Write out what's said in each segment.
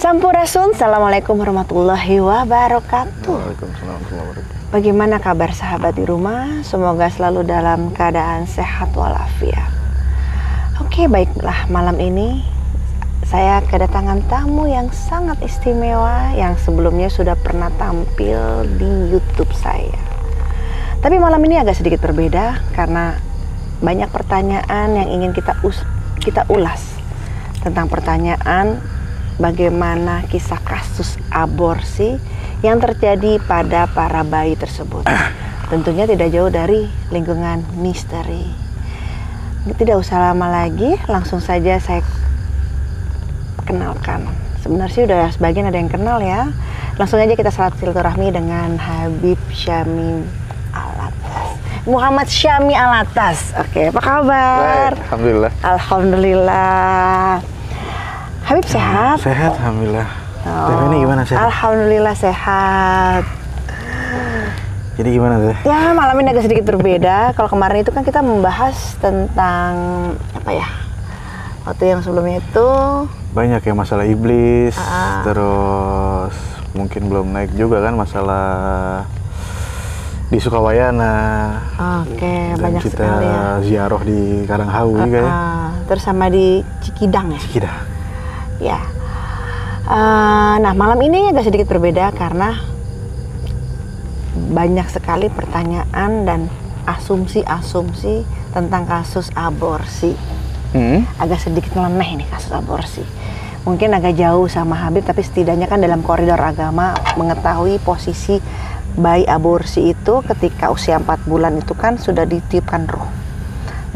Sampurasun, Assalamualaikum warahmatullahi wabarakatuh. Waalaikumsalam warahmatullahi wabarakatuh. Bagaimana kabar sahabat di rumah? Semoga selalu dalam keadaan sehat walafiat. Oke, baiklah, malam ini saya kedatangan tamu yang sangat istimewa yang sebelumnya sudah pernah tampil di YouTube saya. Tapi malam ini agak sedikit berbeda karena banyak pertanyaan yang ingin kita ulas tentang pertanyaan bagaimana kisah kasus aborsi yang terjadi pada para bayi tersebut. Tentunya tidak jauh dari lingkungan misteri. Tidak usah lama lagi, langsung saja saya kenalkan. Sebenarnya udah sebagian ada yang kenal ya. Langsung aja kita salat silaturahmi dengan Habib Syami Alatas. Muhammad Syami Alatas. Oke, apa kabar? Baik, alhamdulillah. Alhamdulillah. Habib sehat? Sehat, alhamdulillah. Oh, Ini gimana sehat? Alhamdulillah sehat. Jadi gimana Teh? Ya, malam ini agak sedikit berbeda. Kalau kemarin itu kan kita membahas tentang apa ya? Waktu yang sebelumnya itu Banyak ya masalah iblis, terus mungkin belum naik juga kan masalah di Sukawayana. oke, Dan banyak kita sekali ya. ziarah di Karanghawi kayak. Terus sama di Cikidang ya? Cikidang. Ya. Nah, malam ini agak sedikit berbeda karena banyak sekali pertanyaan dan asumsi-asumsi tentang kasus aborsi. Agak sedikit nyeleneh nih kasus aborsi. Mungkin agak jauh sama Habib, tapi setidaknya kan dalam koridor agama mengetahui posisi bayi aborsi itu ketika usia 4 bulan itu kan sudah ditiupkan ruh.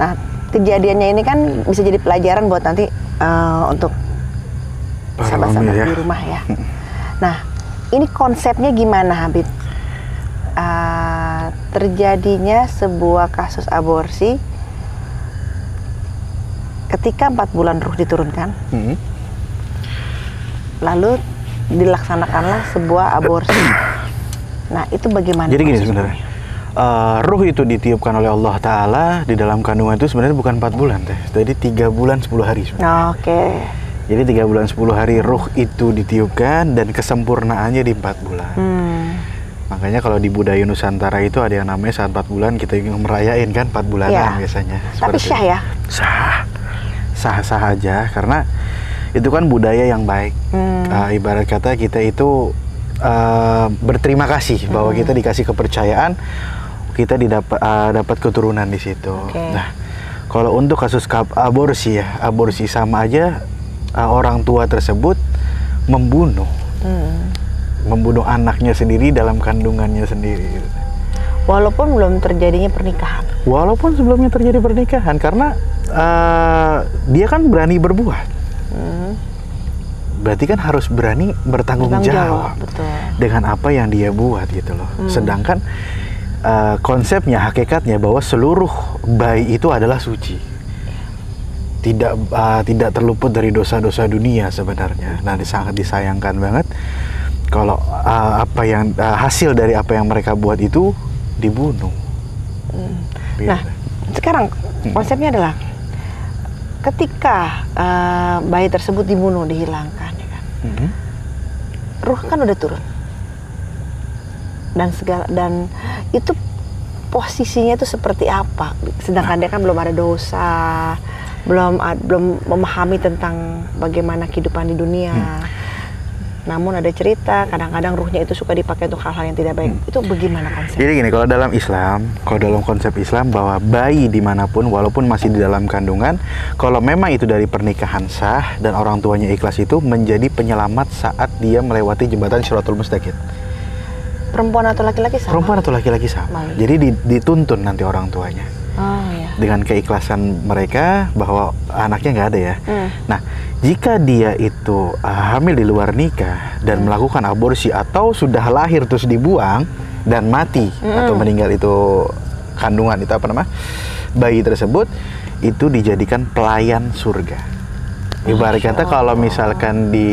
Nah, kejadiannya ini kan bisa jadi pelajaran buat nanti untuk sahabat-sahabat di rumah ya. Nah, ini konsepnya gimana Habib? Terjadinya sebuah kasus aborsi ketika 4 bulan ruh diturunkan, lalu dilaksanakanlah sebuah aborsi. Nah, itu bagaimana? Jadi gini sebenarnya, ruh itu ditiupkan oleh Allah Ta'ala di dalam kandungan itu sebenarnya bukan 4 bulan Teh. Jadi 3 bulan 10 hari sebenarnya. Oke. Jadi 3 bulan 10 hari ruh itu ditiupkan dan kesempurnaannya di 4 bulan. Makanya kalau di budaya Nusantara itu ada yang namanya saat 4 bulan kita ingin merayain kan 4 bulanan biasanya. Tapi syah ya? Sah aja karena itu kan budaya yang baik. Ibarat kata kita itu berterima kasih bahwa kita dikasih kepercayaan, kita dapat keturunan di situ. Nah, kalau untuk kasus aborsi ya, aborsi sama aja orang tua tersebut membunuh anaknya sendiri dalam kandungannya sendiri. Walaupun belum terjadinya pernikahan. Walaupun sebelumnya terjadi pernikahan, karena dia kan berani berbuat. Berarti kan harus berani bertanggung jawab betul. dengan apa yang dia buat gitu loh. Sedangkan konsepnya, hakikatnya bahwa seluruh bayi itu adalah suci. Tidak terluput dari dosa-dosa dunia sebenarnya. Nah, sangat disayangkan banget kalau hasil dari apa yang mereka buat itu dibunuh. Nah, sekarang konsepnya adalah ketika bayi tersebut dibunuh, dihilangkan, ya kan? Ruh kan udah turun dan itu posisinya itu seperti apa? Sedangkan dia kan belum ada dosa, belum memahami tentang bagaimana kehidupan di dunia. Namun ada cerita, kadang-kadang ruhnya itu suka dipakai untuk hal-hal yang tidak baik. Itu bagaimana konsepnya? Jadi gini, kalau dalam konsep Islam bahwa bayi dimanapun, walaupun masih di dalam kandungan, kalau memang itu dari pernikahan sah dan orang tuanya ikhlas, itu menjadi penyelamat saat dia melewati jembatan Shiratul Mustaqim. Perempuan atau laki-laki sama? Perempuan atau laki-laki sama. Jadi dituntun nanti orang tuanya. Dengan keikhlasan mereka bahwa anaknya nggak ada ya. Nah, jika dia itu hamil di luar nikah dan melakukan aborsi atau sudah lahir terus dibuang dan mati atau meninggal itu kandungan itu bayi tersebut, itu dijadikan pelayan surga. Ibarat kata kalau misalkan di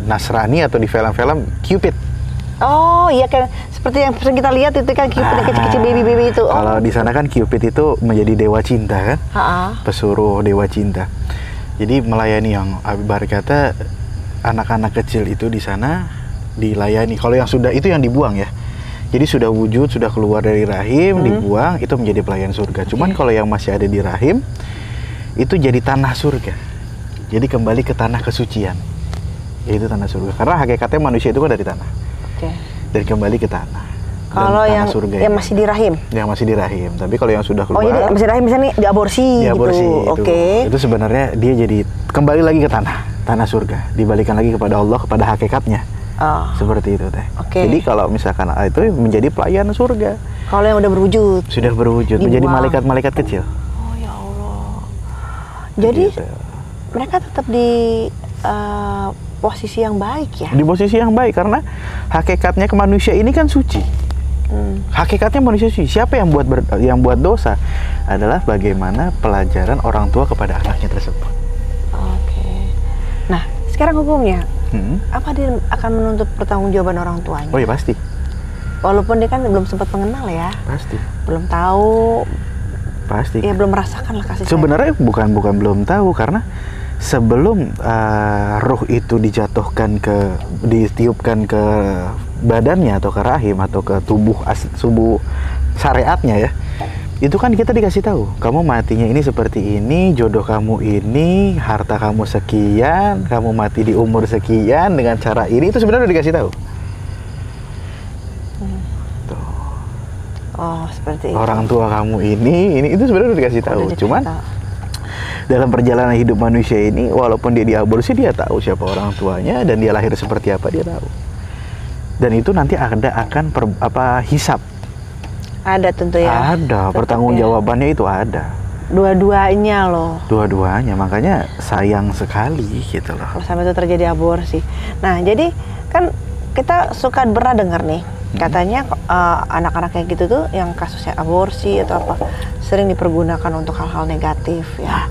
Nasrani atau di film-film Cupid. Oh iya kan, seperti yang sering kita lihat itu kan Cupid, kecil-kecil baby itu. Kalau di sana kan Cupid itu menjadi dewa cinta kan, pesuruh dewa cinta. Jadi melayani yang ibarat kata anak-anak kecil itu di sana dilayani. Kalau yang sudah itu yang dibuang ya. Jadi sudah wujud, sudah keluar dari rahim, dibuang, itu menjadi pelayan surga. Cuman kalau yang masih ada di rahim, itu jadi tanah surga. Jadi kembali ke tanah kesucian. Yaitu tanah surga. Karena hakikatnya manusia itu kan dari tanah. Dan kembali ke tanah. Kalau yang surga yang masih di rahim? Yang masih di rahim. Tapi kalau yang sudah keluar... Oh, jadi masih di rahim misalnya diaborsi gitu. Itu sebenarnya dia jadi kembali lagi ke tanah surga. Dibalikan lagi kepada Allah, kepada hakikatnya. Seperti itu teh. Jadi kalau misalkan itu menjadi pelayan surga. Kalau yang udah berwujud? Sudah berwujud, menjadi malaikat-malaikat kecil. Oh ya Allah. Jadi mereka tetap di posisi yang baik ya? Di posisi yang baik, karena hakikatnya ke manusia ini kan suci. Hakikatnya manusia suci. Siapa yang buat dosa adalah bagaimana pelajaran orang tua kepada anaknya tersebut. Nah, sekarang hukumnya, apa dia akan menuntut pertanggungjawaban orang tuanya? Oh iya pasti. Walaupun dia kan belum sempat mengenal ya. Pasti. Belum tahu. Pasti. Ya belum merasakan lah kasih sayang. Sebenarnya bukan belum tahu, karena sebelum ruh itu ditiupkan ke badannya atau ke rahim atau ke tubuh syariatnya ya, itu kan kita dikasih tahu, kamu matinya ini seperti ini, jodoh kamu ini, harta kamu sekian, kamu mati di umur sekian dengan cara ini, itu sebenarnya udah dikasih tahu. Tuh. Oh, seperti itu. Orang tua kamu ini itu sebenarnya udah dikasih tahu. Cuman dalam perjalanan hidup manusia ini, walaupun dia diaborsi, dia tahu siapa orang tuanya dan dia lahir seperti apa, dia tahu. Dan itu nanti akan hisab. Ada tentu ya. Ada, pertanggungjawabannya itu ada. Dua-duanya loh. Dua-duanya, makanya sayang sekali gitu loh. Sampai itu terjadi aborsi. Nah, jadi kan kita suka pernah dengar nih, katanya anak-anak kayak gitu tuh yang kasusnya aborsi atau apa sering dipergunakan untuk hal-hal negatif ya.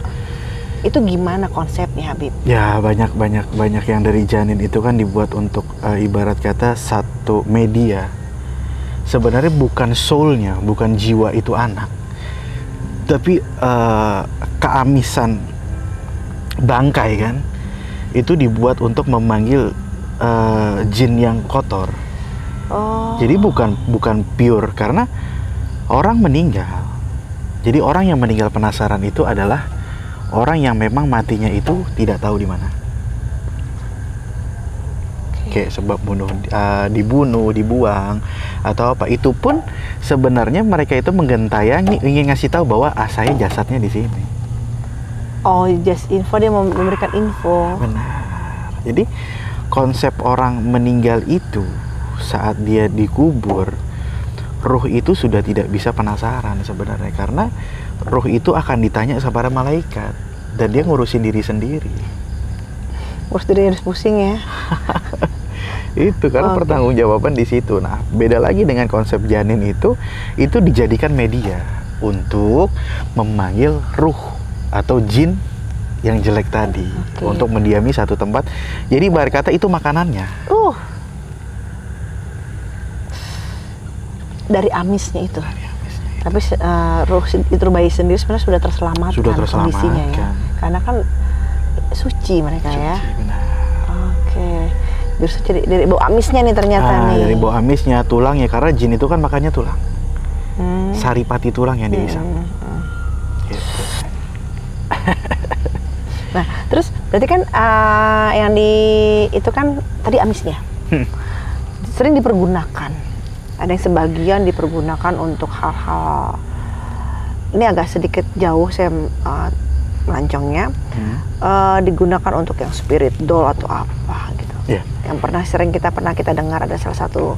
Itu gimana konsepnya, Habib? Ya, banyak yang dari janin itu kan dibuat untuk ibarat kata satu media. Sebenarnya bukan soulnya, bukan jiwa itu anak, tapi keamisan bangkai kan itu dibuat untuk memanggil jin yang kotor. Jadi bukan pure, karena orang meninggal. Jadi orang yang meninggal penasaran itu adalah orang yang memang matinya itu tidak tahu di mana. Kayak sebab dibunuh, dibuang atau apa, itu pun sebenarnya mereka itu menggentayangi, ingin ngasih tahu bahwa saya jasadnya di sini. Oh, just info, dia memberikan info. Benar. Jadi konsep orang meninggal itu saat dia dikubur, ruh itu sudah tidak bisa penasaran sebenarnya, karena ruh itu akan ditanya kepada malaikat dan dia ngurusin diri sendiri. Ngurus diri harus pusing ya. Itu karena pertanggungjawaban di situ. Nah, beda lagi dengan konsep janin itu dijadikan media untuk memanggil ruh atau jin yang jelek tadi untuk mendiami satu tempat. Jadi ibarat kata itu makanannya. Dari amisnya itu. Tapi ruh itu bayi sendiri sebenarnya sudah terselamatkan kondisinya ya. Karena kan suci mereka ya. Benar. Dari bau amisnya nih ternyata nih. Dari bau amisnya, tulangnya, karena jin itu kan makannya tulang. Saripati tulang yang dihisap. Gitu. Nah, terus berarti kan yang itu kan tadi amisnya. Sering dipergunakan. Ada yang sebagian dipergunakan untuk hal-hal, ini agak sedikit jauh saya melancongnya, digunakan untuk yang spirit doll atau apa gitu. Yang sering kita dengar ada salah satu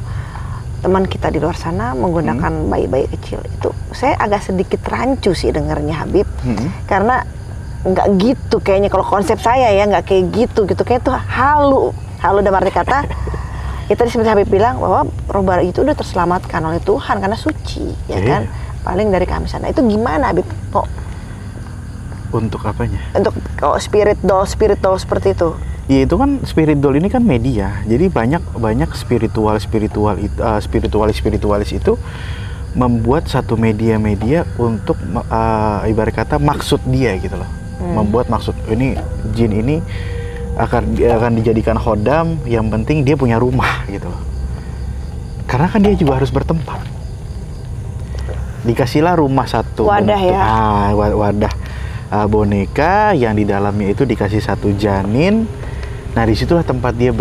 teman kita di luar sana menggunakan bayi-bayi kecil. Itu saya agak sedikit rancu sih dengarnya, Habib, karena nggak gitu kayaknya. Kalau konsep saya ya nggak kayak gitu kayak itu halu dalam arti kata. Kita seperti Habib bilang bahwa roh bayi itu udah terselamatkan oleh Tuhan karena suci, ya kan? Paling dari keamisan. Nah, itu gimana, Habib? Kok untuk apanya? Untuk spirit doll seperti itu. Ya itu kan spirit doll ini kan media. Jadi banyak spiritualis itu membuat satu media untuk ibarat kata maksud dia gitu loh. Membuat maksud ini jin ini akan dijadikan khodam, yang penting dia punya rumah gitu loh. Karena kan dia juga harus bertempat. Dikasihlah rumah satu wadah bentuk, ya. Wadah boneka yang di dalamnya itu dikasih satu janin. Nah disitulah tempat dia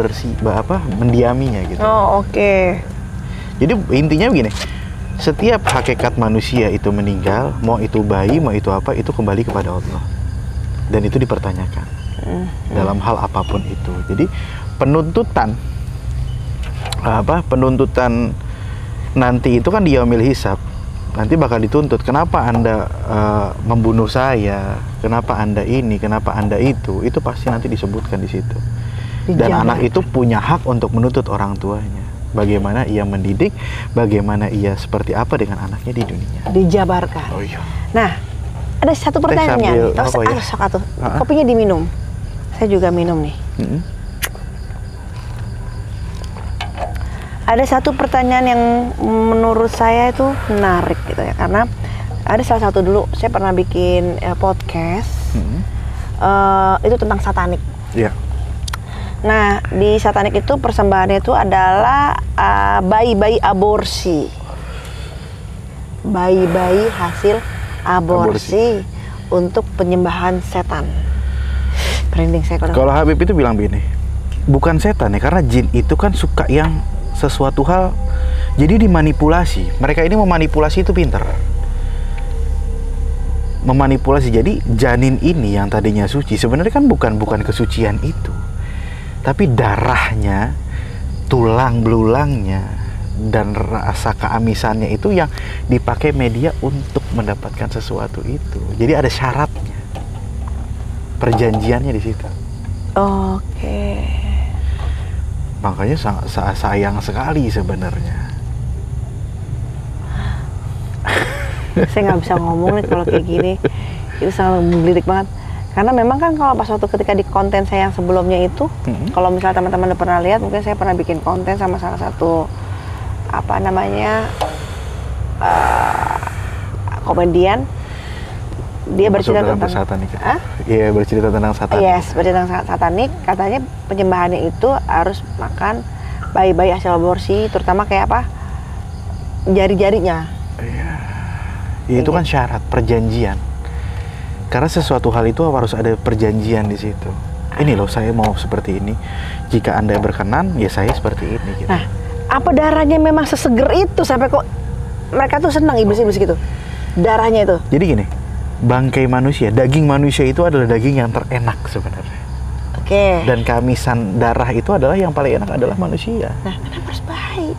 mendiaminya gitu. Oh oke. Jadi intinya begini, setiap hakikat manusia itu meninggal, mau itu bayi, mau itu apa, itu kembali kepada Allah. Dan itu dipertanyakan dalam hal apapun itu. Jadi penuntutan nanti itu kan di yaumil hisab. Nanti bakal dituntut, kenapa Anda membunuh saya, kenapa Anda ini, kenapa Anda itu pasti nanti disebutkan di situ. Dan anak itu punya hak untuk menuntut orang tuanya. Bagaimana ia mendidik, bagaimana ia seperti apa dengan anaknya di dunia. Dijabarkan. Oh iya. Nah, ada satu pertanyaan. Kopinya diminum. Saya juga minum nih. Ada satu pertanyaan yang menurut saya itu menarik gitu ya, karena ada salah satu dulu saya pernah bikin podcast itu tentang satanik. Iya. Nah di satanik itu persembahannya itu adalah bayi-bayi aborsi, bayi-bayi hasil aborsi untuk penyembahan setan. Merinding saya kalau Habib itu bilang begini, bukan setan ya, karena jin itu kan suka yang sesuatu hal, jadi dimanipulasi. Mereka ini memanipulasi itu pintar. Memanipulasi. Jadi janin ini yang tadinya suci sebenarnya kan bukan kesucian itu, tapi darahnya, tulang belulangnya, dan rasa keamisannya itu yang dipakai media untuk mendapatkan sesuatu itu. Jadi ada syaratnya, perjanjiannya di situ. Oke. Makanya sayang sekali sebenarnya. Saya nggak bisa ngomong nih kalau kayak gini. Itu sangat menggelitik banget. Karena memang kan kalau pas waktu ketika di konten saya yang sebelumnya itu, kalau misalnya teman-teman udah pernah lihat, mungkin saya pernah bikin konten sama salah satu komedian. Dia bercerita tentang satanik. Iya, bercerita tentang satanik. Yes, bercerita tentang satanik. Katanya penyembahannya itu harus makan bayi-bayi hasil aborsi, terutama kayak apa? Jari-jarinya. Iya. Ya, itu kan syarat perjanjian. Karena sesuatu hal itu harus ada perjanjian di situ. Ini loh, saya mau seperti ini. Jika Anda berkenan, ya saya seperti ini. Gitu. Nah, apa darahnya memang seseger itu sampai kok mereka tuh senang iblis-iblis gitu? Darahnya itu. Jadi gini. Bangkai manusia, daging manusia itu adalah daging yang terenak sebenarnya. Oke. Dan kamisan darah itu adalah yang paling enak adalah manusia. Nah, kenapa harus baik?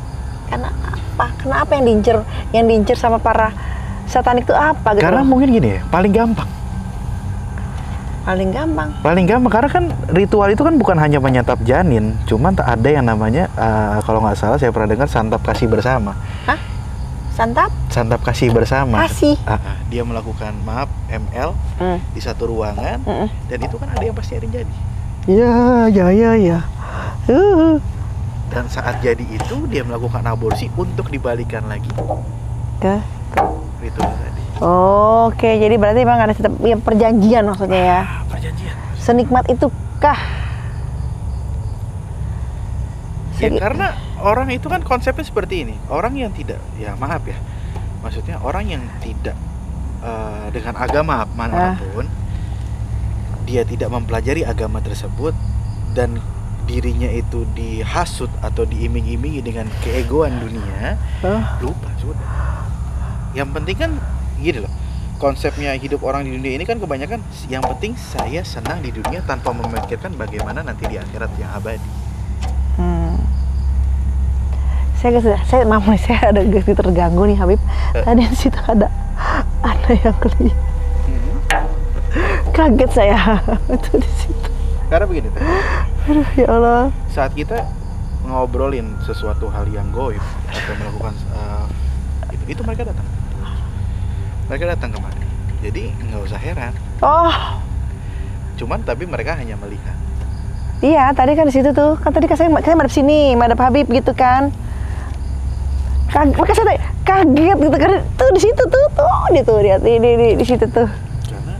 Karena apa? Kenapa yang diincer sama para satanik itu apa gitu? Karena mungkin gini ya, paling gampang. Paling gampang karena kan ritual itu kan bukan hanya menyantap janin, cuman tak ada yang namanya kalau nggak salah saya pernah dengar santap kasih bersama. Hah? Santap kasih bersama. Dia melakukan ML di satu ruangan dan itu kan ada yang pasti ada jadi. Ya. Dan saat jadi itu dia melakukan aborsi untuk dibalikan lagi ke ritual tadi. Oke, jadi berarti memang ada perjanjian maksudnya ya. Perjanjian. Senikmat itu kah? Ya karena orang itu kan konsepnya seperti ini. Orang yang tidak, ya maaf ya, maksudnya orang yang tidak dengan agama manapun, dia tidak mempelajari agama tersebut dan dirinya itu dihasut atau diiming-imingi dengan keegoan dunia, lupa sudah. Yang penting kan gini loh, konsepnya hidup orang di dunia ini kan kebanyakan yang penting saya senang di dunia tanpa memikirkan bagaimana nanti di akhirat yang abadi. Saya maaf nih, saya ada terganggu nih Habib. Tadi di situ ada yang kelihatan. Kaget saya itu di situ. Karena begini, aduh ya Allah. Saat kita ngobrolin sesuatu hal yang goib atau melakukan itu mereka datang. Mereka datang kemari. Jadi nggak usah heran. Cuman tapi mereka hanya melihat. Iya, tadi kan di situ tuh. Kan tadi saya madep sini, madep Habib gitu kan. Maka saya kaget gitu kan, tuh di situ tuh lihat di situ tuh. Karena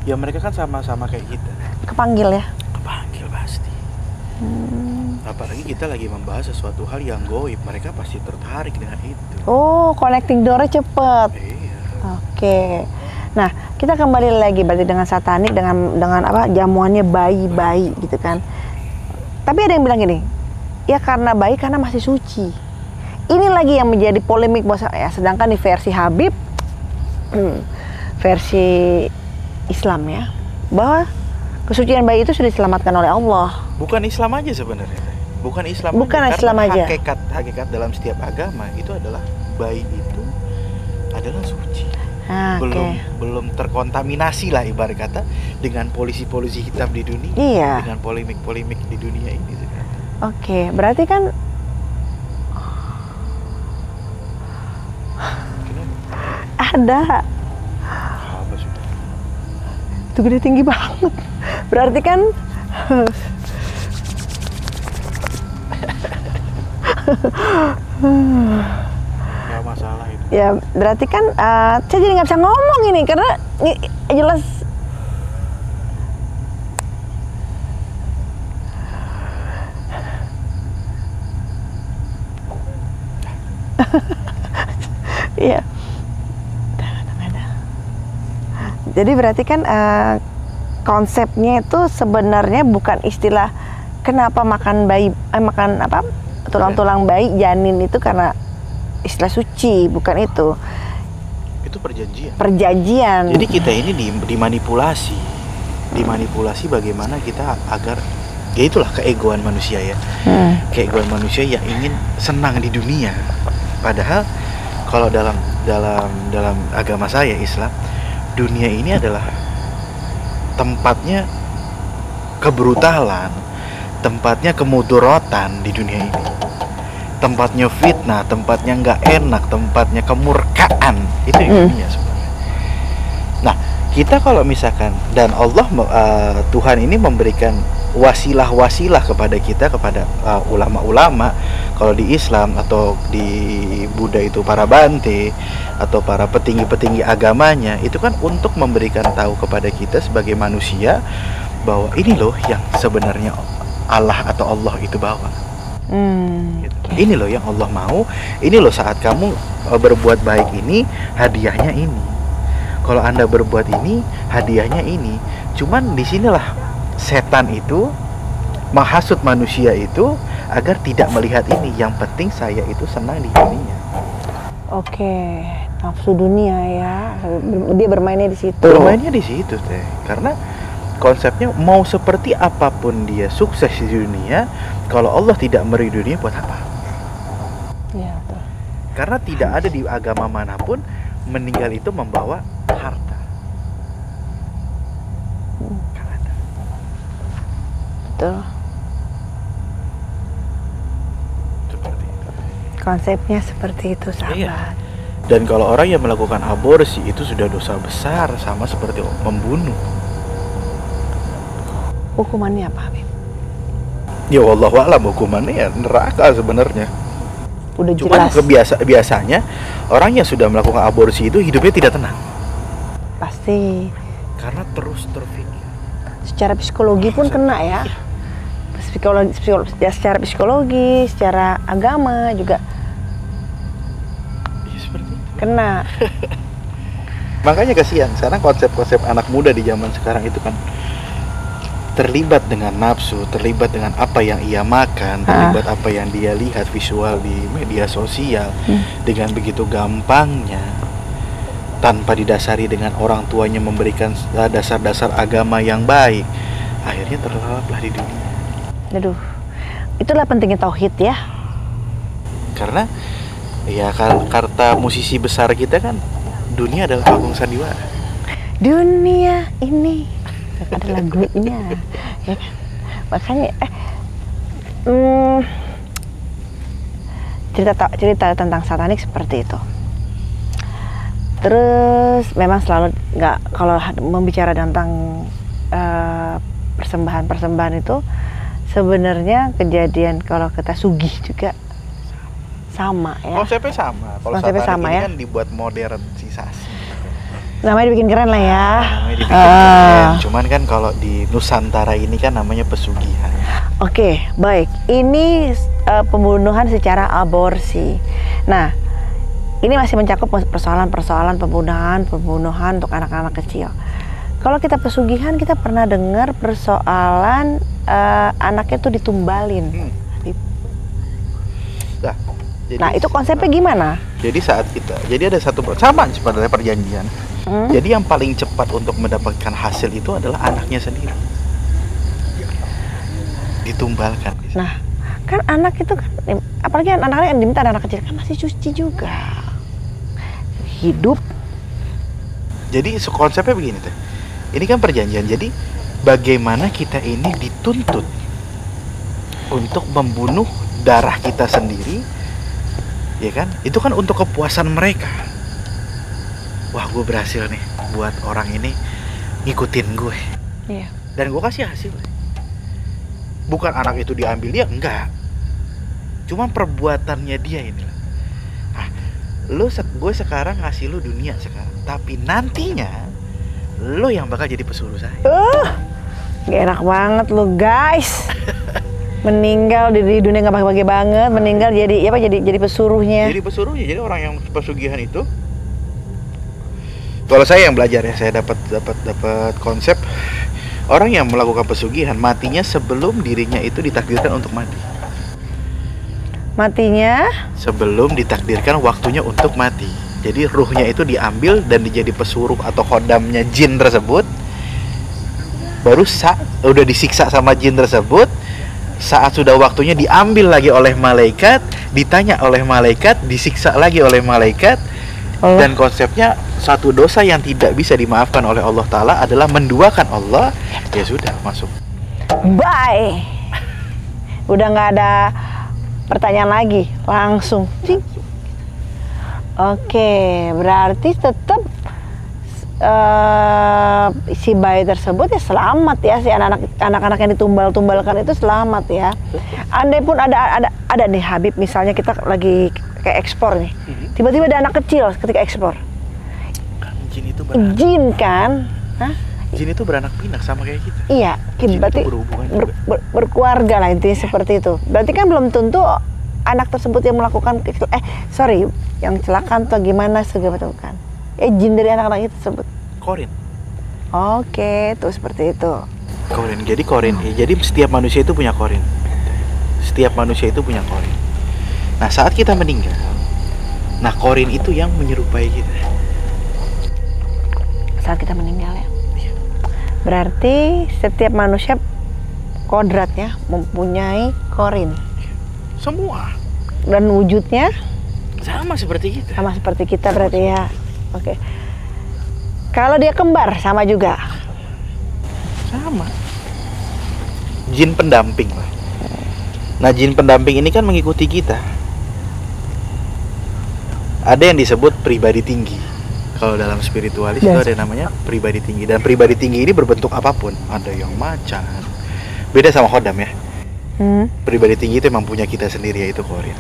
ya mereka kan sama-sama kayak kita. Kepanggil ya. Apalagi kita lagi membahas sesuatu hal yang goib, mereka pasti tertarik dengan itu. Oh, connecting door-nya cepet. Iya. Oke. Nah, kita kembali lagi berarti dengan satanik, dengan apa, jamuannya bayi-bayi gitu kan. Tapi ada yang bilang gini, ya karena bayi karena masih suci. Ini lagi yang menjadi polemik bos ya. Sedangkan di versi Habib, versi Islam ya, bahwa kesucian bayi itu sudah diselamatkan oleh Allah. Bukan Islam aja sebenarnya. Bukan Islam. Bukan aja, Islam aja. Hakikat dalam setiap agama itu adalah bayi itu adalah suci. Belum terkontaminasi lah ibarat kata dengan polisi-polisi hitam di dunia. Iya. Dengan polemik-polemik di dunia ini. Oke, berarti kan ada. Apa sudah? Itu gede tinggi banget. Berarti kan Gak masalah itu. ya berarti kan saya jadi nggak bisa ngomong ini karena jelas iya. Jadi berarti kan konsepnya itu sebenarnya bukan istilah kenapa makan bayi, makan apa tulang-tulang bayi janin itu karena istilah suci, bukan itu. Itu perjanjian. Perjanjian. Jadi kita ini dimanipulasi bagaimana kita agar ya itulah keegoan manusia ya. Keegoan manusia yang ingin senang di dunia. Padahal kalau dalam agama saya Islam, dunia ini adalah tempatnya kebrutalan, tempatnya kemudorotan di dunia ini, tempatnya fitnah, tempatnya nggak enak, tempatnya kemurkaan, itu dunia sebenarnya. Nah, kita kalau misalkan dan Allah Tuhan ini memberikan wasilah-wasilah kepada kita, kepada ulama-ulama. Kalau di Islam atau di Buddha itu para bante atau para petinggi-petinggi agamanya, itu kan untuk memberikan tahu kepada kita sebagai manusia bahwa ini loh yang sebenarnya Allah atau Allah itu bawa. Gitu. Ini loh yang Allah mau, ini loh saat kamu berbuat baik ini, hadiahnya ini. Kalau Anda berbuat ini, hadiahnya ini. Cuman disinilah setan itu menghasut manusia itu agar tidak melihat ini. Yang penting saya itu senang di dunia. Oke, nafsu dunia ya. Dia bermainnya di situ. Bermainnya di situ teh. Karena konsepnya mau seperti apapun dia sukses di dunia, kalau Allah tidak meridhoi dunia buat apa? Iya, betul. Karena tidak ada di agama manapun meninggal itu membawa harta. Betul. Seperti itu. Konsepnya seperti itu, sahabat. Iya. Dan kalau orang yang melakukan aborsi itu sudah dosa besar, sama seperti membunuh. Hukumannya apa, Habib? Ya wallahu a'lam, hukumannya ya neraka sebenarnya. Udah Cuman jelas. biasanya orang yang sudah melakukan aborsi itu hidupnya tidak tenang. Pasti. Karena terus terpikir. Secara psikologi pun kena ya. Secara psikologi, secara agama juga Ya, seperti itu. kena. Makanya kasihan. Sekarang konsep-konsep anak muda di zaman sekarang itu kan terlibat dengan nafsu, terlibat dengan apa yang ia makan, terlibat apa yang dia lihat visual di media sosial dengan begitu gampangnya, tanpa didasari dengan orang tuanya memberikan dasar-dasar agama yang baik, akhirnya terlelaplah di dunia. Aduh, itulah pentingnya tauhid ya. Karena ya kata musisi besar kita kan, dunia adalah panggung sandiwara. Dunia ini ada lagunya, ya kan? Makanya cerita tentang satanik seperti itu. Terus memang selalu nggak, kalau membicara tentang persembahan itu sebenarnya kejadian kalau kita sugih juga sama ya. Konsepnya sama. Kalau konsepnya sama ini ya. kan dibuat modernisasi. Namanya dibikin keren lah ya. Namanya dibikin keren. Cuman kan kalau di Nusantara ini kan namanya pesugihan. Oke, baik. Ini pembunuhan secara aborsi. Nah, ini masih mencakup persoalan-persoalan pembunuhan untuk anak-anak kecil. Kalau kita pesugihan, kita pernah dengar persoalan anaknya tuh ditumbalin. Nah, itu konsepnya gimana? Jadi ada satu sama sebenarnya perjanjian. Jadi yang paling cepat untuk mendapatkan hasil itu adalah anaknya sendiri. Ditumbalkan. Nah, kan anak itu kan, apalagi anak-anak yang diminta anak kecil kan masih cuci juga. Hidup. Jadi konsepnya begini teh. Ini kan perjanjian. Jadi bagaimana kita ini dituntut untuk membunuh darah kita sendiri, ya kan? Itu kan untuk kepuasan mereka. Wah, gue berhasil nih buat orang ini ngikutin gue. Iya. Dan gue kasih hasil. Bukan anak itu diambil dia, enggak. Cuma perbuatannya dia ini. Nah, gue sekarang ngasih lu dunia sekarang, tapi nantinya lo yang bakal jadi pesuruh saya. Gak enak banget lu guys. Meninggal di dunia nggak bagi-bagi banget, meninggal jadi apa? Jadi pesuruhnya. Jadi pesuruhnya, jadi orang yang pesugihan itu. Kalau saya yang belajar ya, saya dapat konsep orang yang melakukan pesugihan matinya sebelum dirinya itu ditakdirkan untuk mati. Matinya sebelum ditakdirkan waktunya untuk mati. Jadi ruhnya itu diambil dan dijadi pesuruh atau khodamnya jin tersebut. Baru udah disiksa sama jin tersebut. Saat sudah waktunya diambil lagi oleh malaikat, ditanya oleh malaikat, disiksa lagi oleh malaikat. Dan konsepnya satu dosa yang tidak bisa dimaafkan oleh Allah Ta'ala adalah menduakan Allah. Ya sudah, masuk. Bye. Udah nggak ada pertanyaan lagi, langsung. Oke, berarti tetap si bayi tersebut ya selamat ya, si anak-anak yang ditumbalkan itu selamat ya. Andai pun ada nih Habib, misalnya kita lagi kayak ekspor nih, tiba-tiba ada anak kecil ketika ekspor. Jin itu beranak. Jin kan? Hah? Jin itu beranak pinak sama kayak kita. Iya, berarti berkeluarga lah intinya seperti itu. Berarti kan belum tentu anak tersebut yang melakukan yang kecelakaan atau gimana segala macam kan. Jin dari anak-anak itu tersebut. Korin. Oke, tuh seperti itu. Korin. Jadi korin. Jadi setiap manusia itu punya korin. Setiap manusia itu punya korin. Nah, saat kita meninggal, nah korin itu yang menyerupai kita. Saat kita meninggal ya. Berarti setiap manusia kodratnya mempunyai korin. Semua. Dan wujudnya sama seperti kita. Sama seperti kita berarti ya. Oke. Kalau dia kembar sama juga. Sama. Jin pendamping lah. Nah, jin pendamping ini kan mengikuti kita. Ada yang disebut pribadi tinggi. Kalau dalam spiritualis itu ada yang namanya pribadi tinggi. Dan pribadi tinggi ini berbentuk apapun. Ada yang macan. Beda sama khodam ya. Pribadi tinggi itu memang punya kita sendiri, yaitu korin.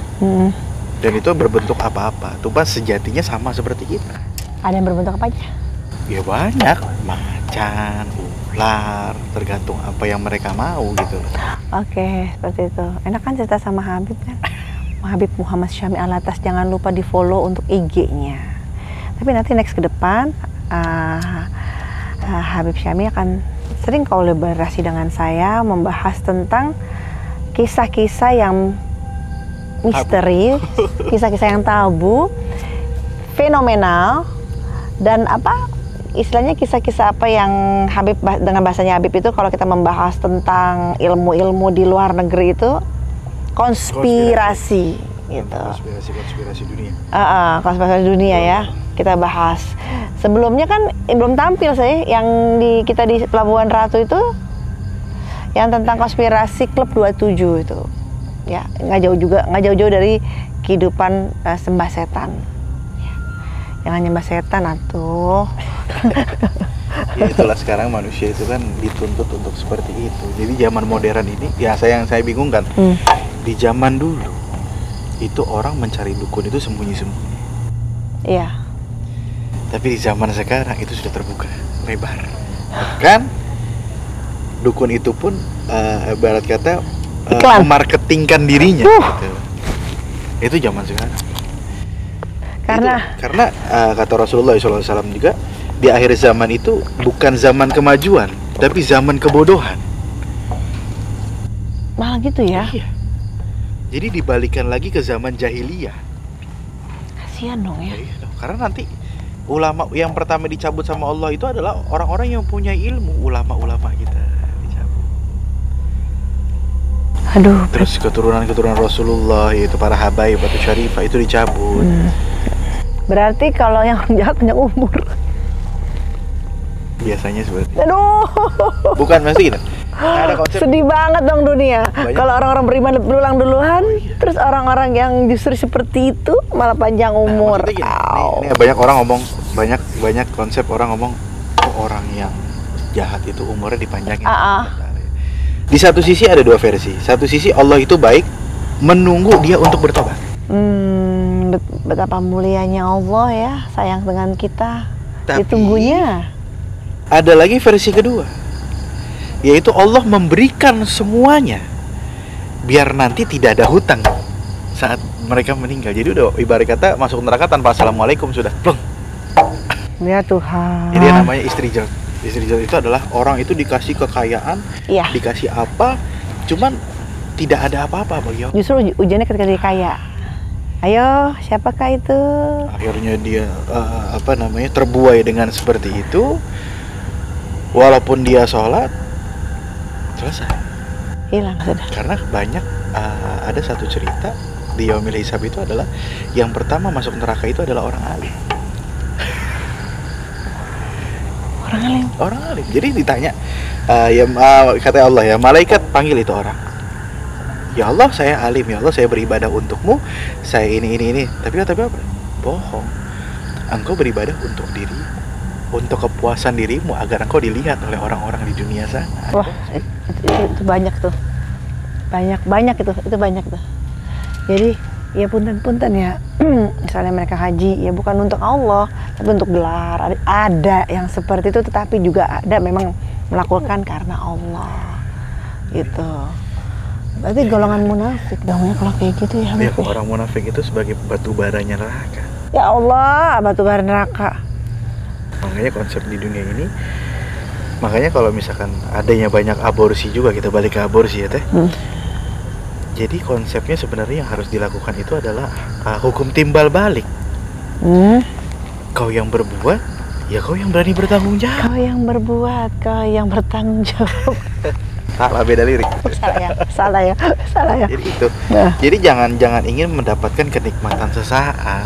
Dan itu berbentuk apa-apa. Tuh sejatinya sama seperti kita. Ada yang berbentuk apa aja? Ya banyak. Macan, ular, tergantung apa yang mereka mau gitu. Oke, seperti itu. Enak kan cerita sama Habib kan? Habib Muhammad Syami Alatas, jangan lupa di follow untuk IG-nya. Tapi nanti next ke depan Habib Syami akan sering kolaborasi dengan saya membahas tentang kisah-kisah yang misteri, kisah-kisah yang tabu, fenomenal, dan istilahnya kisah-kisah apa yang Habib dengan bahasanya Habib itu kalau kita membahas tentang ilmu-ilmu di luar negeri itu konspirasi gitu. Konspirasi dunia. Konspirasi dunia ya. Kita bahas. Sebelumnya kan belum tampil saya yang kita di Pelabuhan Ratu itu yang tentang konspirasi Klub 27 itu. Ya, nggak jauh-jauh dari kehidupan sembah setan. Ya. Jangan nyembah setan atuh. Ya itulah sekarang manusia itu kan dituntut untuk seperti itu. Jadi zaman modern ini, ya yang saya bingung kan, di zaman dulu itu orang mencari dukun itu sembunyi-sembunyi. Iya. Tapi di zaman sekarang itu sudah terbuka, lebar. Kan dukun itu pun ibarat kata memarketingkan dirinya. Gitu. Itu zaman sekarang. Karena kata Rasulullah SAW juga, di akhir zaman itu bukan zaman kemajuan, tapi zaman kebodohan. Malah gitu ya? Iya. Jadi dibalikan lagi ke zaman jahiliyah. Kasian dong ya. Iya dong. Karena nanti ulama yang pertama dicabut sama Allah itu adalah orang-orang yang punya ilmu, ulama-ulama kita dicabut. Aduh. Terus keturunan-keturunan Rasulullah, yaitu para habaib atau syarifah itu dicabut. Berarti kalau yang jahat punya umur. Biasanya seperti itu. Aduh. Bukan mesti gitu. Ada konsep. Sedih banget dong dunia. Kalau orang-orang beriman berulang duluan, terus orang-orang yang justru seperti itu malah panjang umur. Ini banyak orang ngomong, banyak konsep orang ngomong, orang yang jahat itu umurnya dipanjangin. Di satu sisi ada dua versi. Satu sisi Allah itu baik, menunggu dia untuk bertobat. Betapa mulianya Allah ya, sayang dengan kita. Tapi ditunggunya. Ada lagi versi kedua, yaitu Allah memberikan semuanya biar nanti tidak ada hutang saat mereka meninggal. Jadi udah ibarat kata masuk neraka tanpa assalamualaikum sudah plong. Ya Tuhan. Jadi namanya istrijal. Istrijal itu adalah orang itu dikasih kekayaan, dikasih apa, cuman tidak ada apa-apa bagi Allah. Justru ujiannya ketika dia kaya. Ayo, siapakah itu? Akhirnya dia terbuai dengan seperti itu. Walaupun dia sholat, selesai. Hilang sudah. Karena banyak, ada satu cerita di Yaumil Hisab itu adalah yang pertama masuk neraka itu adalah orang alim. Orang alim? Orang alim. Jadi ditanya, kata Allah ya, malaikat panggil itu orang. Ya Allah, saya alim, ya Allah, saya beribadah untukmu, saya ini. Tapi kata apa? Bohong. Engkau beribadah untuk diri, untuk kepuasan dirimu agar engkau dilihat oleh orang-orang di dunia sana. Wah, itu banyak tuh. Banyak itu banyak tuh. Jadi, ya punten ya. Misalnya mereka haji, ya bukan untuk Allah, tapi untuk gelar. Ada yang seperti itu, tetapi juga ada memang melakukan karena Allah. Gitu. Berarti golongan munafik dong ya kalau kayak gitu ya. Orang munafik itu sebagai batu baranya neraka. Ya Allah, batu bara neraka. Makanya konsep di dunia ini, makanya kalau misalkan adanya banyak aborsi juga, kita balik ke aborsi ya teh. Jadi konsepnya sebenarnya yang harus dilakukan itu adalah hukum timbal balik. Kau yang berbuat, ya kau yang berani bertanggung jawab. Kau yang berbuat, kau yang bertanggung jawab. Salah, beda lirik. Salah ya. Jadi itu. Jadi jangan ingin mendapatkan kenikmatan sesaat.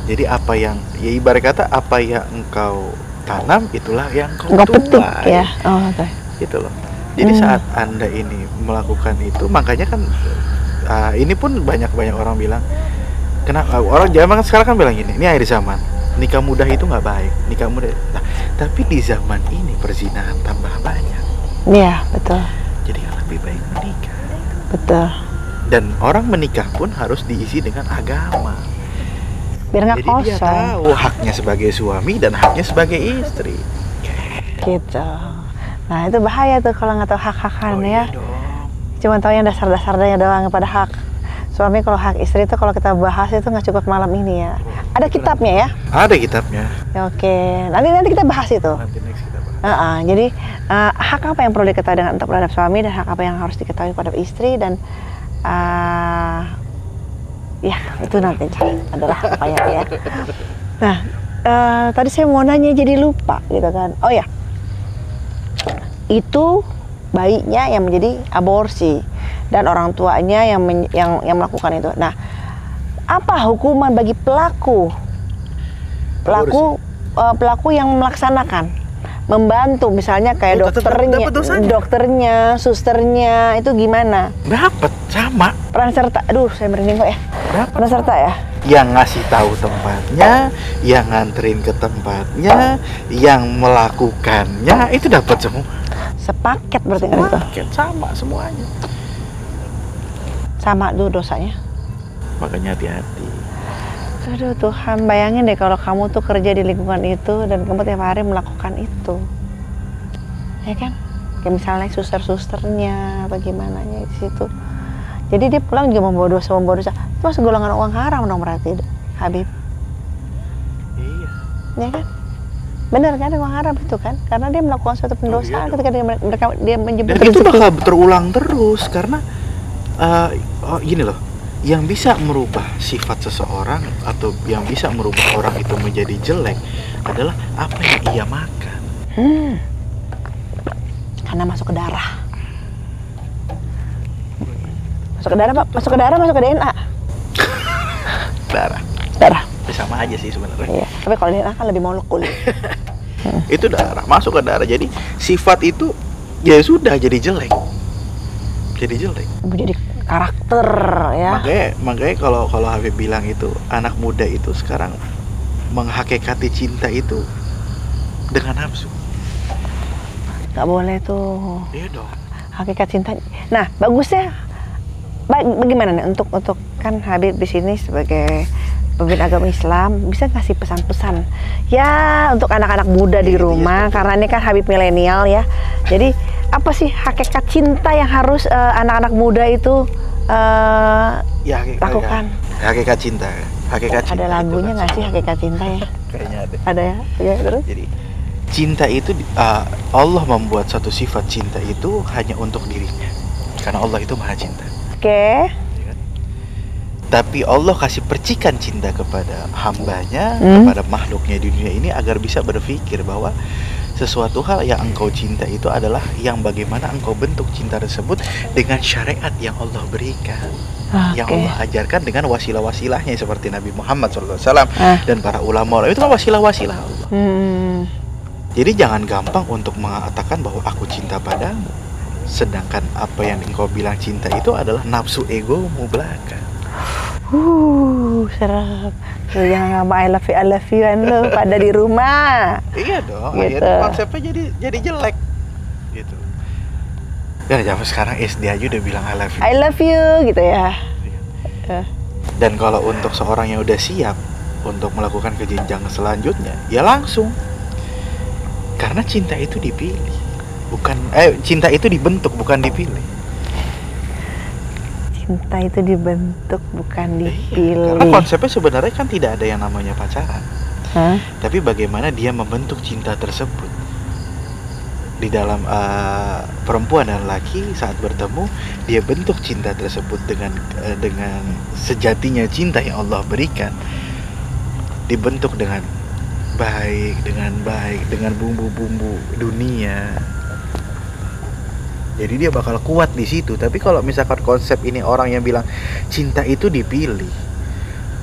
Jadi apa yang, ya ibarat kata apa yang engkau tanam itulah yang kau tuai. Ya. Gitu loh. Jadi saat Anda ini melakukan itu, makanya kan ini pun banyak orang bilang, kenapa orang zaman sekarang kan bilang gini, ini akhir zaman, nikah muda itu nggak baik, nikah muda. Nah, tapi di zaman ini perzinahan tambah banyak. Iya, betul. Jadi lebih baik menikah. Betul. Dan orang menikah pun harus diisi dengan agama. Biar nggak kosong. Jadi dia tahu haknya sebagai suami dan haknya sebagai istri. Gitu. Nah itu bahaya tuh kalau nggak tahu hak-hakan ya. Cuma tahu yang dasar-dasarnya doang pada hak suami. Kalau hak istri itu kalau kita bahas itu nggak cukup malam ini ya. Ada kitabnya ya? Ada kitabnya. Ya, oke. Nanti kita bahas itu. Nanti next kita bahas. Jadi hak apa yang perlu diketahui untuk terhadap suami dan hak apa yang harus diketahui pada istri dan ya itu nanti adalah apa ya. Nah tadi saya mau nanya jadi lupa gitu kan. Oh ya, itu bayinya yang menjadi aborsi dan orang tuanya yang melakukan itu. Nah, apa hukuman bagi pelaku yang melaksanakan, membantu misalnya kayak dokternya, susternya, itu gimana? Dapat sama. Peran serta, aduh saya merinding kok ya. Peran serta ya? Yang ngasih tahu tempatnya, yang nganterin ke tempatnya, yang melakukannya, itu dapat semua. Sepaket berarti kan itu? Sepaket, sama semuanya. Sama tuh dosanya? Makanya hati-hati. Aduh Tuhan, bayangin deh kalau kamu tuh kerja di lingkungan itu dan kamu tiap hari melakukan itu. Ya kan? Kayak misalnya suster-susternya, bagaimana di situ. Jadi dia pulang juga membawa dosa. Itu masuk golongan uang haram dong berarti, Habib. Iya. Ya kan? Benar kan, uang haram itu kan? Karena dia melakukan suatu pendosaan ketika dia menyebut dan itu bakal terulang terus karena gini loh, yang bisa merubah sifat seseorang atau yang bisa merubah orang itu menjadi jelek adalah apa yang ia makan. Karena masuk ke darah. Masuk ke darah, masuk ke DNA. Darah. Sama aja sih sebenarnya. Iya. Tapi kalau DNA kan lebih molekul. Itu darah, masuk ke darah. Jadi sifat itu ya sudah jadi jelek. Jadi karakter ya. Makanya kalau Habib bilang itu anak muda itu sekarang menghakikati cinta itu dengan nafsu. Gak boleh tuh. Iya dong. Hakikat cinta. Nah, bagusnya bagaimana nih untuk kan Habib di sini sebagai pemimpin agama Islam bisa ngasih pesan-pesan ya untuk anak-anak muda di rumah, karena ini kan Habib milenial ya. Jadi apa sih hakikat cinta yang harus anak-anak muda itu lakukan? Hakikat cinta. Ada lagunya nggak sih hakikat cinta ya? Kayaknya ada. Ada ya? Ya terus? Jadi cinta itu Allah membuat satu sifat cinta itu hanya untuk dirinya, karena Allah itu maha cinta. Oke. Tapi Allah kasih percikan cinta kepada hambanya, kepada makhluknya di dunia ini agar bisa berpikir bahwa sesuatu hal yang engkau cinta itu adalah yang bagaimana engkau bentuk cinta tersebut dengan syariat yang Allah berikan, yang Allah ajarkan dengan wasilah-wasilahnya seperti Nabi Muhammad SAW dan para ulama. Itu kan wasilah-wasilah Allah. Jadi jangan gampang untuk mengatakan bahwa aku cinta padamu, sedangkan apa yang engkau bilang cinta itu adalah nafsu egomu belaka. Serap. Jangan ngapa I love you lo pada di rumah. Iya dong. Gitu. Akhirnya konsepnya jadi jelek. Gitu. Dan zaman sekarang SD aja udah bilang I love you gitu ya. Dan kalau untuk seorang yang udah siap untuk melakukan ke jenjang selanjutnya, ya langsung. Karena cinta itu dipilih, cinta itu dibentuk bukan dipilih. Cinta itu dibentuk bukan dipilih. Karena konsepnya sebenarnya kan tidak ada yang namanya pacaran. Tapi bagaimana dia membentuk cinta tersebut di dalam perempuan dan laki saat bertemu, dia bentuk cinta tersebut dengan sejatinya cinta yang Allah berikan, dibentuk dengan baik, dengan bumbu-bumbu dunia. Jadi dia bakal kuat di situ. Tapi kalau misalkan konsep ini orang yang bilang cinta itu dipilih,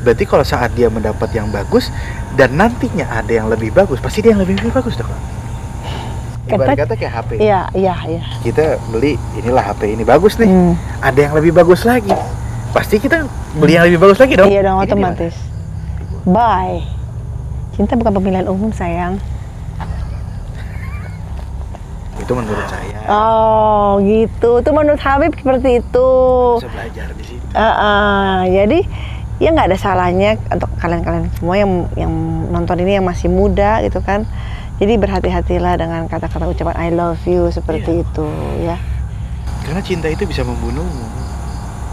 berarti kalau saat dia mendapat yang bagus dan nantinya ada yang lebih bagus, pasti dia yang lebih bagus dong. Ibarat kata kayak HP. Iya. Kita beli inilah HP ini bagus nih. Ada yang lebih bagus lagi. Pasti kita beli yang lebih bagus lagi dong. Iya dong, otomatis. Bye. Cinta bukan pemilihan umum, sayang. Itu menurut saya. Oh gitu, itu menurut Habib seperti itu. Bisa belajar di situ. Jadi ya nggak ada salahnya untuk kalian semua yang nonton ini yang masih muda gitu kan. Jadi berhati-hatilah dengan kata-kata ucapan I love you seperti itu ya. Karena cinta itu bisa membunuhmu.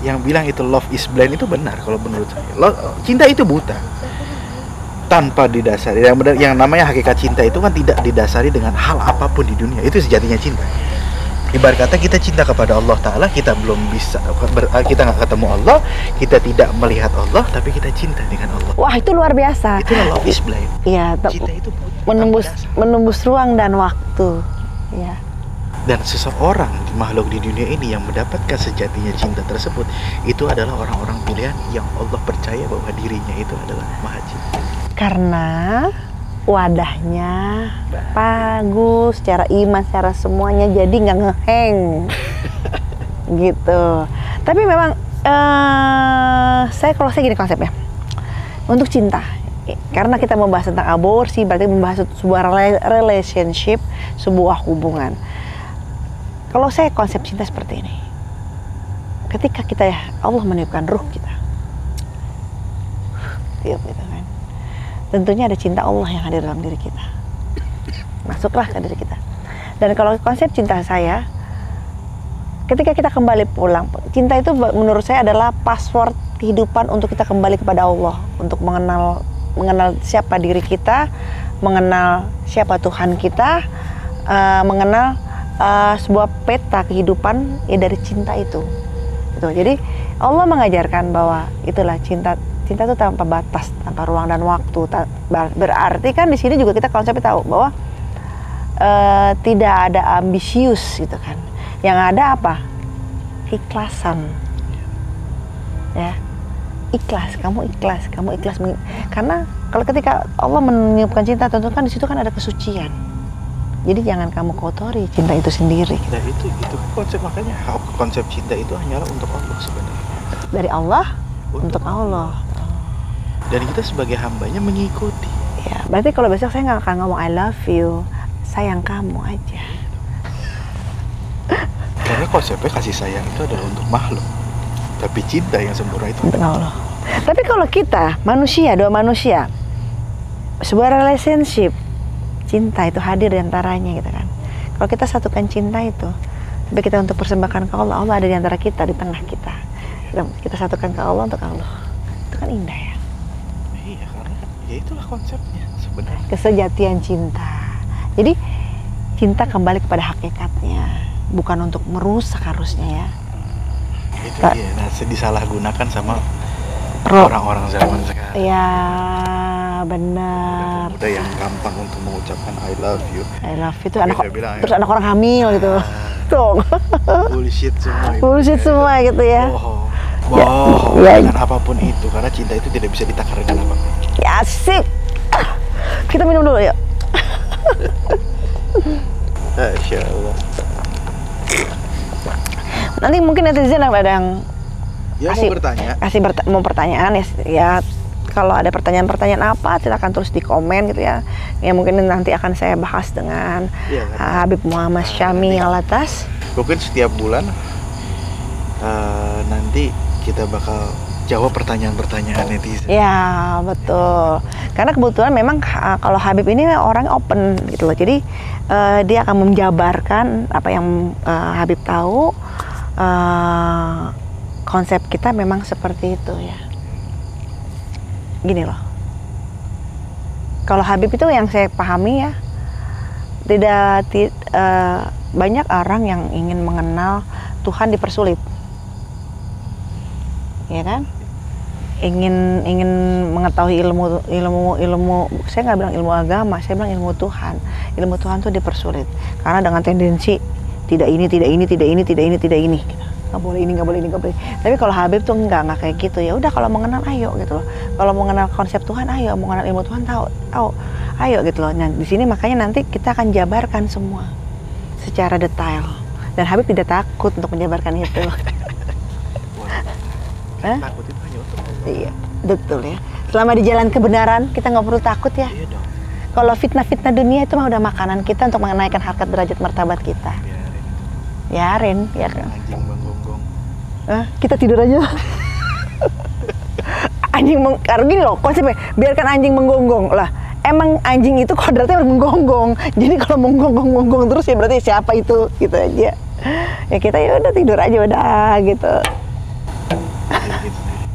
Yang bilang itu love is blind itu benar kalau menurut saya. Cinta itu buta. Tanpa didasari, yang namanya hakikat cinta itu kan tidak didasari dengan hal apapun di dunia. Itu sejatinya cinta. Ibarat kata kita cinta kepada Allah Ta'ala, kita belum bisa, kita nggak ketemu Allah, kita tidak melihat Allah, tapi kita cinta dengan Allah. Wah, itu luar biasa. Itu love is blind. Iya, cinta itu menembus ruang dan waktu. Ya. Dan seseorang makhluk di dunia ini yang mendapatkan sejatinya cinta tersebut, itu adalah orang-orang pilihan yang Allah percaya bahwa dirinya itu adalah maha cinta. Karena wadahnya bagus, secara iman, secara semuanya, jadi nggak ngeheng gitu. Tapi memang kalau saya gini konsepnya untuk cinta, karena kita membahas tentang aborsi, berarti membahas sebuah relationship, sebuah hubungan. Kalau saya konsep cinta seperti ini, ketika kita Allah meniupkan ruh kita, tiup gitu kan. Tentunya ada cinta Allah yang ada dalam diri kita. Masuklah ke diri kita. Dan kalau konsep cinta saya, ketika kita kembali pulang, cinta itu menurut saya adalah password kehidupan untuk kita kembali kepada Allah, untuk mengenal siapa diri kita, mengenal siapa Tuhan kita, mengenal sebuah peta kehidupan ya dari cinta itu. Jadi Allah mengajarkan bahwa itulah cinta itu tanpa batas, tanpa ruang dan waktu. Berarti kan di sini juga kita konsepnya tahu bahwa tidak ada ambisius gitu kan. Yang ada apa? Ikhlasan. Ya. Kamu ikhlas. Karena kalau ketika Allah meniupkan cinta, tentu kan di situ kan ada kesucian. Jadi jangan kamu kotori cinta itu sendiri. Dan itu konsep, makanya konsep cinta itu hanyalah untuk Allah sebenarnya. Dari Allah untuk Allah. Dan kita sebagai hambanya mengikuti. Ya, berarti kalau besok saya nggak akan ngomong I love you, sayang kamu aja. Karena konsepnya kasih sayang itu adalah untuk makhluk. Tapi cinta yang sempurna itu untuk Allah. Tapi kalau kita dua manusia, sebuah relationship, cinta itu hadir di antaranya gitu kan. Kalau kita satukan cinta itu, tapi kita untuk persembahkan ke Allah, Allah ada di antara kita, di tengah kita. Kita satukan ke Allah untuk Allah. Itu kan indah ya. Iya, karena ya itulah konsepnya sebenarnya. Kesejatian cinta. Jadi cinta kembali kepada hakikatnya, bukan untuk merusak harusnya ya. Itu dia, disalahgunakan sama orang-orang zaman sekarang. Ya, benar. Udah yang gampang untuk mengucapkan I love you. I love you itu terus anak orang hamil gitu. Tuh. Bullshit semua. Bullshit semua gitu ya. Bohong. Dengan apapun itu, karena cinta itu tidak bisa ditakar dengan apapun. Ya, asik. Kita minum dulu yuk. Masya Allah. Nanti mungkin netizen ada yang mau pertanyaan ya. Kalau ada pertanyaan-pertanyaan apa, silakan tulis di komen gitu ya. Ya mungkin nanti akan saya bahas dengan Habib Muhammad Syami Alatas. Mungkin setiap bulan nanti kita bakal jawab pertanyaan-pertanyaan netizen. Ya betul. Karena kebetulan memang kalau Habib ini orang open gitu loh. Jadi dia akan menjabarkan apa yang Habib tahu. Konsep kita memang seperti itu ya. Gini loh, kalau Habib itu yang saya pahami ya, banyak orang yang ingin mengenal Tuhan dipersulit, ya kan? Ingin mengetahui ilmu. Saya nggak bilang ilmu agama, saya bilang ilmu Tuhan. Ilmu Tuhan tuh dipersulit karena dengan tendensi tidak ini. Nggak boleh ini. Tapi kalau Habib tuh nggak kayak gitu. Ya udah, kalau mengenal ayo gitu loh. Kalau mengenal konsep Tuhan ayo, mengenal ilmu Tuhan tahu ayo gitu loh. Nah di sini makanya nanti kita akan jabarkan semua secara detail. Dan Habib tidak takut untuk menjabarkan itu. Takut itu hanya untuk Allah. Iya, betul ya. Selama di jalan kebenaran kita nggak perlu takut ya. Iya dong. Kalau fitnah dunia itu mah udah makanan kita untuk menaikkan harkat derajat martabat kita. Biarin ya kan. Anjing menggonggong. Kita tidur aja. Karena gini loh konsepnya, biarkan anjing menggonggong lah. Emang anjing itu kodratnya menggonggong. Jadi kalau menggonggong terus ya berarti siapa itu gitu aja. Ya kita ya udah tidur aja udah gitu.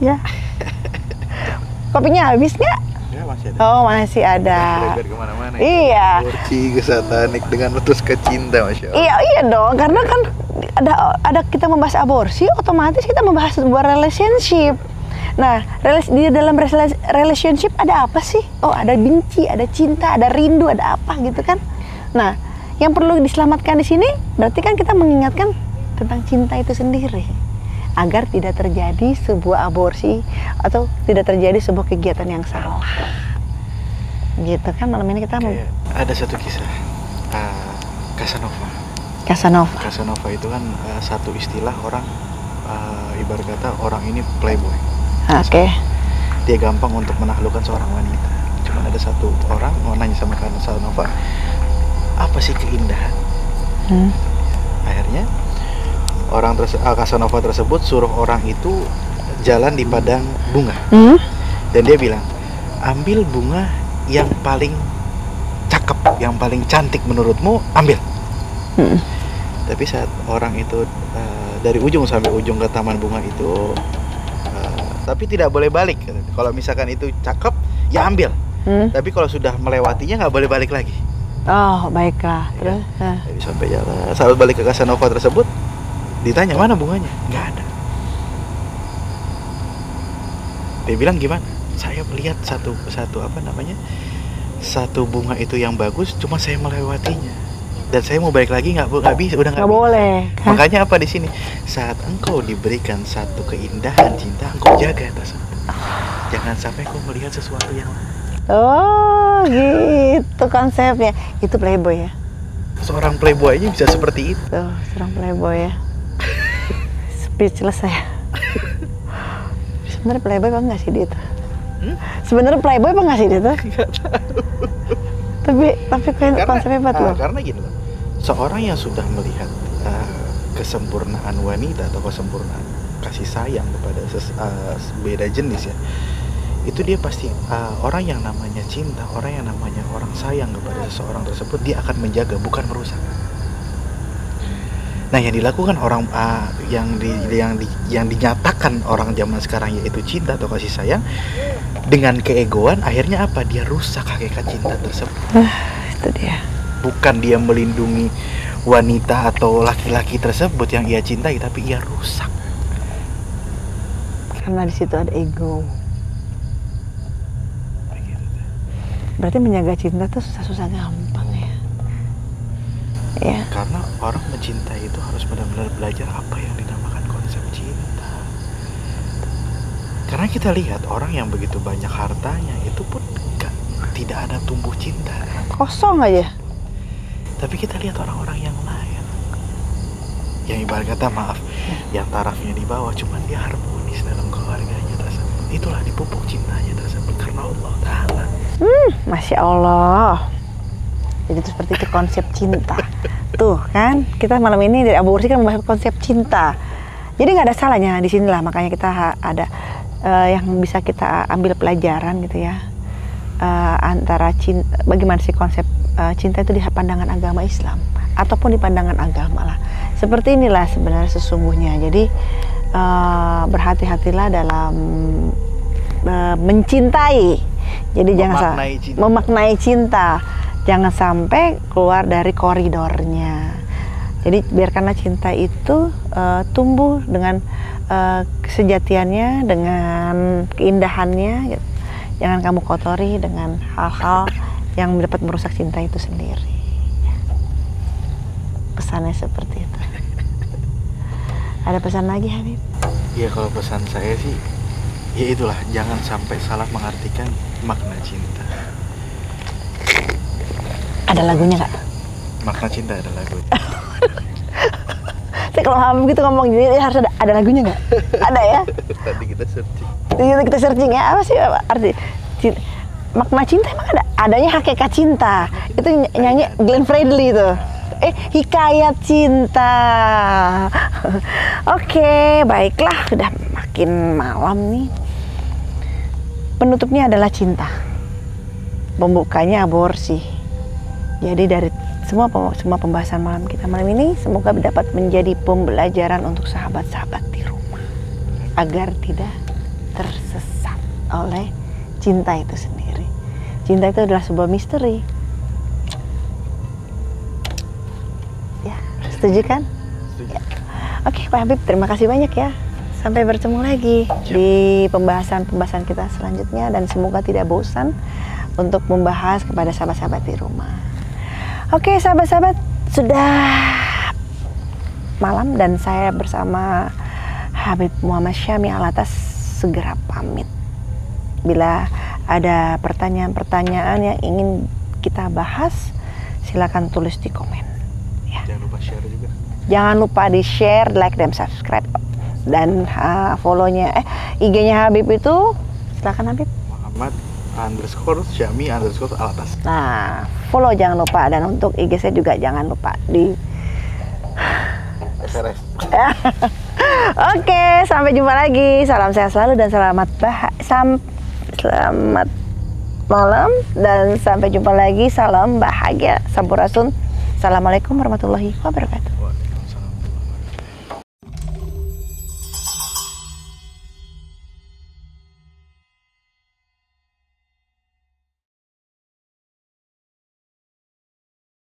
Ya. Kopinya habis nggak? Ya, masih ada. Oh masih ada. Biar kemana-mana. Iya. Aborsi kesatanik dengan letus kecinta, Masya Allah. Iya dong, karena kan ada kita membahas aborsi, otomatis kita membahas sebuah relationship. Nah, di dalam relationship ada apa sih? Oh, ada benci, ada cinta, ada rindu, ada apa gitu kan? Nah, yang perlu diselamatkan di sini berarti kan kita mengingatkan tentang cinta itu sendiri, agar tidak terjadi sebuah aborsi atau tidak terjadi sebuah kegiatan yang salah. Gitu kan, malam ini kita ada satu kisah Casanova itu kan satu istilah orang, ibarat kata orang ini playboy. Oke. Dia gampang untuk menaklukkan seorang wanita. Cuma ada satu orang mau nanya sama Casanova, apa sih keindahan? Akhirnya Casanova tersebut suruh orang itu jalan di padang bunga. Dan dia bilang, ambil bunga yang paling cakep, yang paling cantik menurutmu, ambil. Tapi saat orang itu dari ujung sampai ujung ke taman bunga itu, tapi tidak boleh balik. Kalau misalkan itu cakep, ya ambil. Tapi kalau sudah melewatinya nggak boleh balik lagi. Oh, baiklah. Terus? Jadi sampai jalan, saat balik ke Casanova tersebut, ditanya mana bunganya, nggak ada. Dia bilang gimana? Saya melihat satu bunga itu yang bagus, cuma saya melewatinya. Dan saya mau balik lagi nggak bisa, udah nggak boleh. Makanya apa di sini? Saat engkau diberikan satu keindahan cinta, engkau jaga tersebut. Jangan sampai engkau melihat sesuatu yang lain. Oh, gitu konsepnya. Itu playboy ya? Seorang playboy aja bisa seperti itu. Tuh, seorang playboy ya. Speechless saya. Sebenarnya playboy apa enggak sih dia tuh? Sebenarnya playboy apa enggak sih dia tuh? Nggak tahu. Tapi konsepnya hebat loh. Karena gini loh, seorang yang sudah melihat kesempurnaan wanita atau kesempurnaan kasih sayang kepada beda jenis ya, itu dia pasti orang yang namanya cinta, orang yang namanya orang sayang kepada seseorang tersebut, dia akan menjaga, bukan merusak. Nah, yang dilakukan orang yang dinyatakan orang zaman sekarang yaitu cinta atau kasih sayang dengan keegoan, akhirnya apa? Dia rusak hakikat cinta tersebut. Itu dia. Bukan dia melindungi wanita atau laki-laki tersebut yang ia cintai, tapi ia rusak. Karena di situ ada ego. Berarti menjaga cinta tuh susah-susah gampang ya. Ya. Karena orang mencintai itu harus benar-benar belajar apa yang dinamakan konsep cinta. Karena kita lihat orang yang begitu banyak hartanya itu pun tidak ada tumbuh cinta. Kosong aja. Tapi kita lihat orang-orang yang lain, yang ibarat kata maaf, yang tarafnya di bawah, cuman dia harmonis dalam keluarganya tersebut. Itulah dipupuk cintanya tersebut karena Allah Ta'ala. Masya Allah. Jadi itu seperti itu konsep cinta. Tuh kan, kita malam ini dari Abu Ursi kan membahas konsep cinta. Jadi nggak ada salahnya di sinilah, makanya kita ada yang bisa kita ambil pelajaran gitu ya, antara cinta, bagaimana sih konsep cinta itu di pandangan agama Islam ataupun di pandangan agama lah. Seperti inilah sebenarnya sesungguhnya. Jadi berhati-hatilah dalam mencintai. Jadi jangan memaknai cinta. Jangan sampai keluar dari koridornya. Jadi biarkanlah cinta itu tumbuh dengan kesejatiannya, dengan keindahannya. Gitu. Jangan kamu kotori dengan hal-hal yang dapat merusak cinta itu sendiri. Pesannya seperti itu. Ada pesan lagi, Habib? Ya, kalau pesan saya sih, ya itulah, jangan sampai salah mengartikan makna cinta. Ada lagunya nggak? Makna cinta ada lagunya. Kalau Habib gitu ngomong jadi harus ada lagunya nggak? Ada ya? Tadi kita searching. Kita searching ya, apa sih arti makna cinta? Emang ada? Adanya hakikat cinta. Itu nyanyi Glenn Fredly itu. Hikayat cinta. Oke, baiklah, sudah makin malam nih. Penutupnya adalah cinta. Pembukanya aborsi. Jadi dari semua pembahasan malam kita malam ini semoga dapat menjadi pembelajaran untuk sahabat-sahabat di rumah agar tidak tersesat oleh cinta itu sendiri. Cinta itu adalah sebuah misteri. Ya, setuju kan? Setuju. Ya. Oke, Pak Habib, terima kasih banyak ya. Sampai bertemu lagi di pembahasan kita selanjutnya dan semoga tidak bosan untuk membahas kepada sahabat-sahabat di rumah. Oke, sahabat-sahabat, sudah malam dan saya bersama Habib Muhammad Syami Alatas segera pamit. Bila ada pertanyaan-pertanyaan yang ingin kita bahas, silakan tulis di komen. Ya. Jangan lupa share juga. Jangan lupa di share, like, dan subscribe. Dan follow-nya, IG-nya Habib itu, silakan Habib. Muhammad_Syami_Alatas. Nah, follow jangan lupa, dan untuk IG saya juga jangan lupa di SRS. Oke, sampai jumpa lagi. Salam sehat selalu dan selamat malam dan sampai jumpa lagi. Salam bahagia, sampurasun. Assalamualaikum warahmatullahi wabarakatuh.